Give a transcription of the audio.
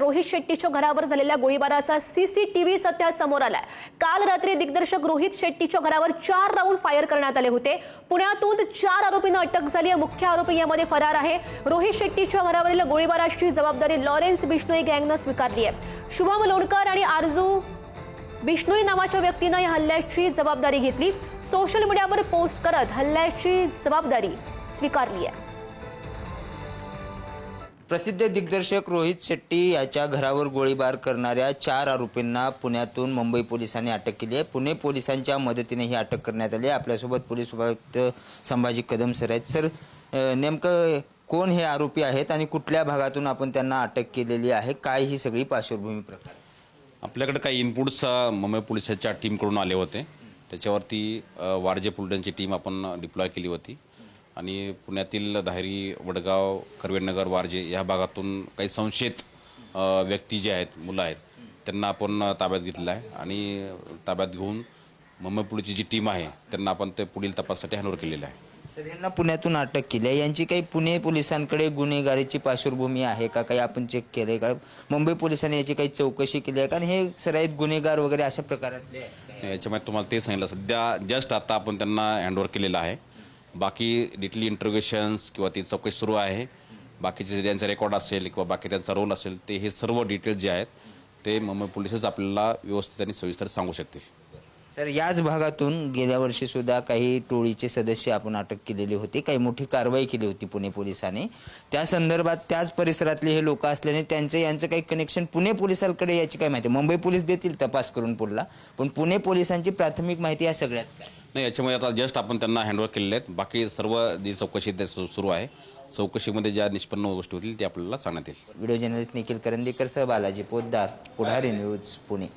रोहित शेट्टीच्या घरावर झालेल्या गोळीबाराचा सीसीटीव्ही सध्या समोर आलाय। काल रात्री दिग्दर्शक रोहित शेट्टीच्या घरावर 4 राऊंड फायर करण्यात आले होते। पुण्यातून 4 आरोपींना अटक झाली आहे। मुख्य आरोपी यामध्ये फरार आहे। रोहित शेट्टीच्या घरावरील गोळीबाराची जबाबदारी लॉरेन्स बिश्नोई गँगनं स्वीकारली आहे। शुभम लोणकर आणि आरजू बिश्नोई नावाच्या व्यक्तीने या हल्ल्याची जबाबदारी घेतली। सोशल मीडियावर पोस्ट करत हल्ल्याची जबाबदारी स्वीकारली आहे। प्रसिद्ध दिग्दर्शक रोहित शेट्टी याच्या घरावर गोळीबार करणाऱ्या 4 आरोपींना पुण्यातून मुंबई पोलिसांनी अटक केली आहे। पुणे पोलिसांच्या मदतीने ही अटक करण्यात आली आहे। आपल्यासोबत पोलीस उपायुक्त संभाजी कदम सर आहेत। सर, नेमकं कोण हे आरोपी आहेत आणि कुठल्या भागातून आपण त्यांना अटक केलेली आहे, काय ही सगळी पार्श्वभूमी प्रकार? आपल्याकडे काही इनपुट्स मुंबई पोलिसांच्या टीमकडून आले होते। त्याच्यावरती वारजे पोलिसांची टीम आपण डिप्लॉय केली होती आणि पुण्यातील धायरी, वडगाव, करवेनगर, वारजे या भागातून काही संशयित व्यक्ती जे आहेत, मुलं आहेत, त्यांना आपण ताब्यात घेतलं आहे आणि ताब्यात घेऊन मुंबई पोलिसची जी टीम आहे त्यांना आपण ते पुढील तपासासाठी हँडओव्हर केलेलं आहे। सर, यांना पुण्यातून अटक केली आहे, यांची काही पुणे पोलिसांकडे गुन्हेगारीची पार्श्वभूमी आहे का? काही आपण चेक केलंय का? मुंबई पोलिसांनी याची काही चौकशी केली आहे का? आणि हे सराईत गुन्हेगार वगैरे अशा प्रकारातले याच्यामध्ये तुम्हाला ते सांगितलं, सध्या जस्ट आता आपण त्यांना हँडओव्हर केलेलं आहे। बाकी डिटेल इंटरोगेशन्स किंवा ती चौकशी सुरू आहे। बाकीचे ज्यांचा रेकॉर्ड असेल किंवा बाकी त्यांचा रोल असेल ते हे सर्व डिटेल्स जे आहेत ते मुंबई पोलिसच आपल्याला व्यवस्थित आणि सविस्तर सांगू शकतील। सर, याच भागातून गेल्या वर्षी सुद्धा काही टोळीचे सदस्य आपण अटक केलेली होती, काही मोठी कारवाई केली होती पुणे पोलिसांनी। त्या संदर्भात त्याच परिसरातले हे लोक असल्याने यांचं काही कनेक्शन पुणे पोलिसांकडे याची काय माहिती? मुंबई पोलीस देतील तपास करून पुढला, पण पुणे पोलिसांची प्राथमिक माहिती या सगळ्यात काय? नाही, याच्यामध्ये आता जस्ट आपण त्यांना हँडओव्हर केलेले आहेत। बाकी सर्व जी चौकशी ते सुरू आहे, चौकशीमध्ये ज्या निष्पन्न गोष्टी होतील ते आपल्याला सांगण्यात येईल। व्हिडिओ जर्नलिस्ट निखिल करंदीकर सह बालाजी पोद्दार, पुढारी न्यूज, पुणे।